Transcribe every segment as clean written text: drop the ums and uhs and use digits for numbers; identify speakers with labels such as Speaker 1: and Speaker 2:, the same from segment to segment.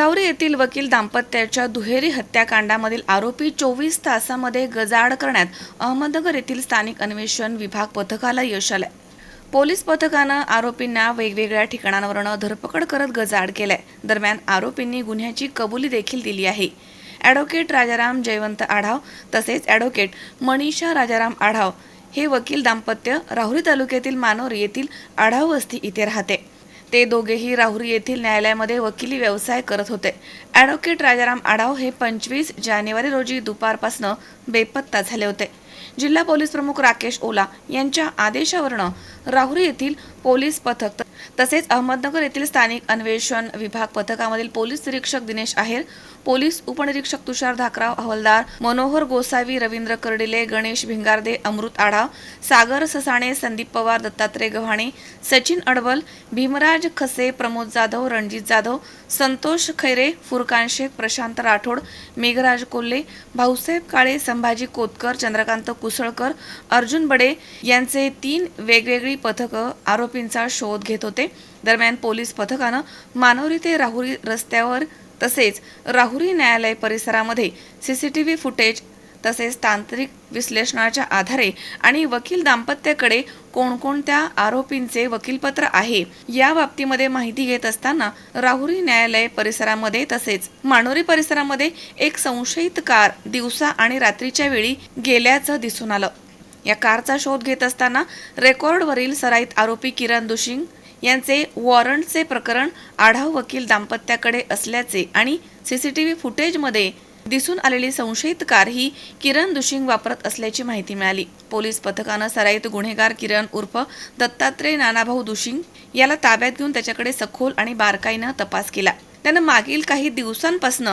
Speaker 1: राहुरी येथील वकील दाम्पत्याच्या दुहेरी हत्याकांडामधील आरोपी 24 तासामध्ये गजाआड करण्यात अहमदनगर येथील स्थानिक अन्वेषण विभाग पथकाला यश आले। पोलीस पथकानं आरोपींना वेगवेगळ्या ठिकाणांवरून धरपकड करत गजाआड केलाय। दरम्यान आरोपींनी गुन्ह्याची कबुली देखील दिली आहे। ॲडव्होकेट राजाराम जयवंत आढाव तसेच ॲडव्होकेट मनीषा राजाराम आढाव हे वकील दाम्पत्य राहुरी तालुक्यातील मानोरी येथील आढाव वस्ती इथे राहते। ते दोघेही राहुरी येथील न्यायालयामध्ये वकिली व्यवसाय करत होते। ॲडव्होकेट राजाराम आढाव हे 25 जानेवारी रोजी दुपारपासून बेपत्ता झाले होते। जिल्हा पोलीस प्रमुख राकेश ओला यांच्या आदेशावरून राहुरी येथील पोलीस पथक तसेच अहमदनगर येथील स्थानिक अन्वेषण विभाग पथकामधील पोलीस निरीक्षक दिनेश आहेर, पोलीस उपनिरीक्षक तुषार धाकराव, हवालदार मनोहर गोसावी, रवींद्र कर्डिले, गणेश भिंगारदे, अमृत आढाव, सागर ससाणे, संदीप पवार, दत्तात्रय गव्हाणे, सचिन अडबल, भीमराज खसे, प्रमोद जाधव, रणजित जाधव, संतोष खैरे, फुरकान शेख, प्रशांत राठोड, मेघराज कोल्हे, भाऊसाहेब काळे, संभाजी कोतकर, चंद्रकांत कुसळकर, अर्जुन बडे यांचे 3 वेगवेगळी पथकं आरोपींचा शोध घेत होते। दरम्यान पोलीस पथकानं मानोरी ते राहुरी रस्त्यावर तसेच राहुरी न्यायालय परिसरामध्ये सीसीटीव्ही फुटेज तसेच तांत्रिक विश्लेषणाच्या आधारे आणि वकील दाम्पत्याकडे कोणकोणत्या आरोपींचे वकीलपत्र आहे या बाबतीमध्ये माहिती घेत असताना राहुरी न्यायालय परिसरामध्ये तसेच मानोरी परिसरामध्ये एक संशयित कार दिवसा आणि रात्रीच्या वेळी गेल्याचं दिसून आलं। या कारचा शोध घेत असताना रेकॉर्डवरील सराईत आरोपी किरण दुशिंग यांचे वॉरंटचे प्रकरण आढाव वकील दाम्पत्याकडे असल्याचे आणि सीसीटीव्ही फुटेजमध्ये दिसून आलेली संशयित कार ही किरण दुशिंग वापरत असल्याची माहिती मिळाली। पोलीस पथकानं सराईत गुन्हेगार किरण उर्फ दत्तात्रय नानाभाऊ दुशिंग याला ताब्यात घेऊन त्याच्याकडे सखोल आणि बारकाईनं तपास केला। त्यानं मागील काही दिवसांपासून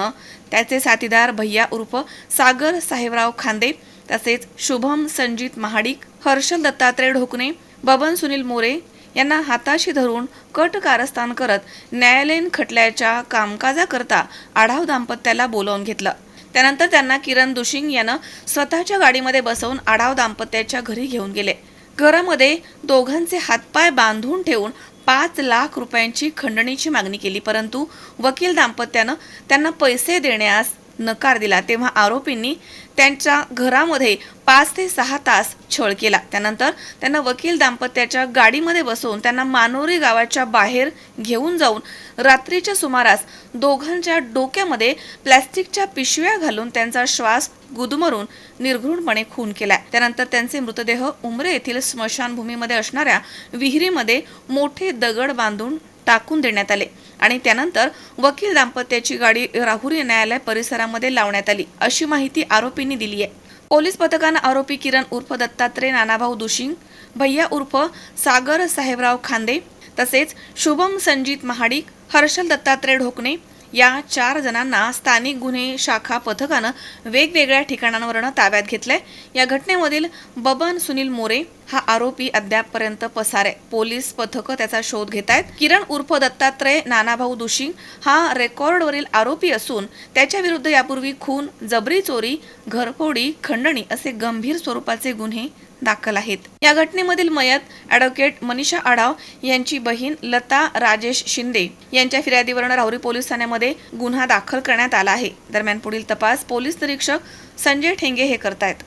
Speaker 1: त्याचे साथीदार भैया उर्फ सागर साहेबराव खांदे तसेच शुभम संजित महाडिक, हर्षल दत्तात्रय ढोकणे, बबन सुनील मोरे यांना हाताशी धरून कट कारस्थान करत न्यायालयीन खटल्याच्या कामकाजाकरता आढाव दाम्पत्याला बोलावून घेतलं। त्यानंतर त्यांना किरण दुशिंग यानं स्वतःच्या गाडीमध्ये बसवून आढाव दाम्पत्याच्या घरी घेऊन गेले। घरामध्ये दोघांचे हातपाय बांधून ठेवून 5 लाख रुपयांची खंडणीची मागणी केली, परंतु वकील दाम्पत्यानं त्यांना पैसे देण्यास नकार दिला। तेव्हा आरोपींनी त्यांच्या घरामध्ये 5 ते 6 तास छळ केला। त्यानंतर त्यांना वकील दाम्पत्याच्या गाडीमध्ये बसवून त्यांना मानोरी गावाच्या बाहेर घेऊन जाऊन रात्रीच्या सुमारास दोघांच्या डोक्यामध्ये प्लास्टिकच्या पिशव्या घालून त्यांचा श्वास गुदमरून निर्घृणपणे खून केला। त्यानंतर त्यांचे मृतदेह उमरे येथील स्मशानभूमीमध्ये असणाऱ्या विहिरीमध्ये मोठे दगड बांधून टाकून देण्यात आले आणि त्यानंतर वकील दाम्पत्याची गाडी राहुरी न्यायालय परिसरामध्ये लावण्यात आली, अशी माहिती आरोपींनी दिली आहे। पोलीस पथकानं आरोपी किरण उर्फ दत्तात्रय नानाभाऊ दुशिंग, भैया उर्फ सागर साहेबराव खांदे तसेच शुभम संजित महाडिक, हर्षल दत्तात्रय ढोकणे या 4 जणांना स्थानिक गुन्हे शाखा पथकानं वेगवेगळ्या ठिकाणांवरून ताब्यात घेतलंय। या घटनेमधील बबन सुनील मोरे हा आरोपी अद्यापपर्यंत पसार आहे। पोलीस पथकं त्याचा शोध घेत आहेत। किरण उर्फ दत्तात्रय नानाभाऊ दुशिंग हा रेकॉर्डवरील आरोपी असून त्याच्या विरुद्ध यापूर्वी खून, जबरी चोरी, घरफोडी, खंडणी असे गंभीर स्वरूपाचे गुन्हे दाखल आहेत। या घटनेमधील मयत ॲडव्होकेट मनीषा आढाव यांची बहीण लता राजेश शिंदे यांच्या फिर्यादीवरून राहुरी पोलीस ठाण्यामध्ये गुन्हा दाखल करण्यात आला आहे। दरम्यान पुढील तपास पोलीस निरीक्षक संजय ठेंगे हे करतायत।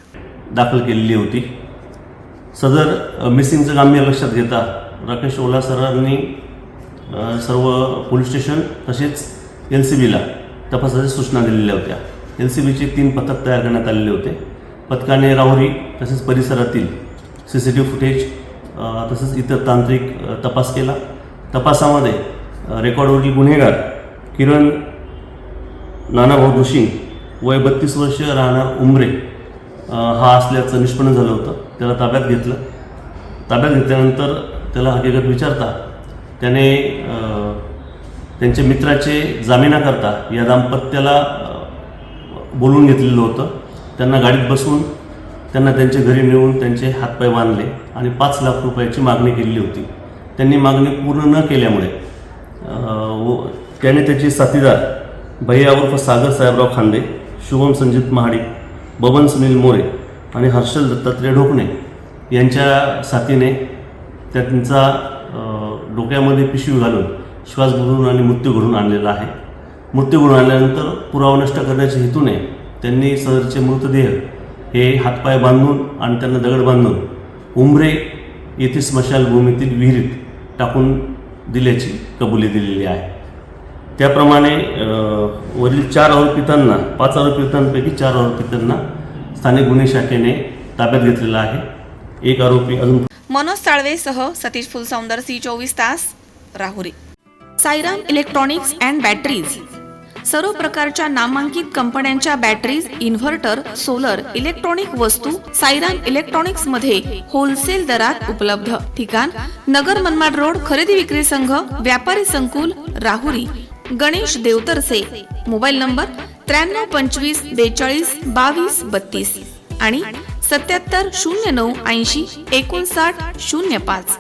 Speaker 2: दाखल केलेली होती। सदर मिसिंगचं गांभीर्य लक्षात घेता राकेश ओला सरांनी सर्व पोलीस स्टेशन तसेच LCBला तपासाच्या सूचना दिलेल्या होत्या। LCBचे 3 पथक तयार करण्यात आलेले होते। पथकाने राहुरी तसेच परिसरातील CCTV फुटेज तसेच इतर तांत्रिक तपास केला। तपासामध्ये रेकॉर्डवरील गुन्हेगार किरण नानाभाऊ दुशिंग वय 32 वर्ष राहणार उमरे हा असल्याचं निष्पन्न झालं होतं। त्याला ताब्यात घेतलं। ताब्यात घेतल्यानंतर त्याला हकीकत विचारता त्याने त्यांच्या मित्राचे जामिनाकरता या दाम्पत्याला बोलवून घेतलेलं होतं। त्यांना गाडीत बसवून त्यांना त्यांच्या घरी नेऊन त्यांचे हातपाय बांधले आणि 5 लाख रुपयाची मागणी केलेली होती। त्यांनी मागणी पूर्ण न केल्यामुळे त्याने त्याचे साथीदार भैया उर्फ सागर साहेबराव खांदे, शुभम संजित महाडिक, बबन सुनील मोरे आणि हर्षल दत्तात्रय ढोकणे यांच्या साथीने त्यांचा डोक्यामध्ये पिशवी घालून श्वास बुडवून आणि मृत्यू घडवून आणलेला आहे। मृत्यूघडून आल्यानंतर पुरावा नष्ट करण्याच्या हेतूने त्यांनी सदरचे मृतदेह हे हातपाय बांधून आणि त्यांना दगड बांधून उंबरे येथील स्मशानभूमीतील विहिरीत टाकून दिल्याची कबुली दिलेली आहे. त्याप्रमाणे वरील 5 आरोपितांपैकी 4 आरोपितांना स्थानिक गुन्हे शाखेने ताब्यात घेतलेला आहे. एक आरोपी अजून
Speaker 1: मनोज साळवेसह सतीश फुलसौंदर, C24 तास, Rahuri. Sairam electronics and batteries, सर्व प्रकारच्या नामांकित कंपन्यांच्या बॅटरीज, इन्व्हर्टर, सोलर, इलेक्ट्रॉनिक वस्तू साईराम इलेक्ट्रॉनिक्स मध्ये होलसेल दरात उपलब्ध. ठिकाण नगर मनमाड रोड, खरेदी विक्री संघ, व्यापारी संकुल, राहुरी. गणेश देवतरसे. मोबाईल नंबर 93 25 42 22 32 आणि 77 09 80 59 05.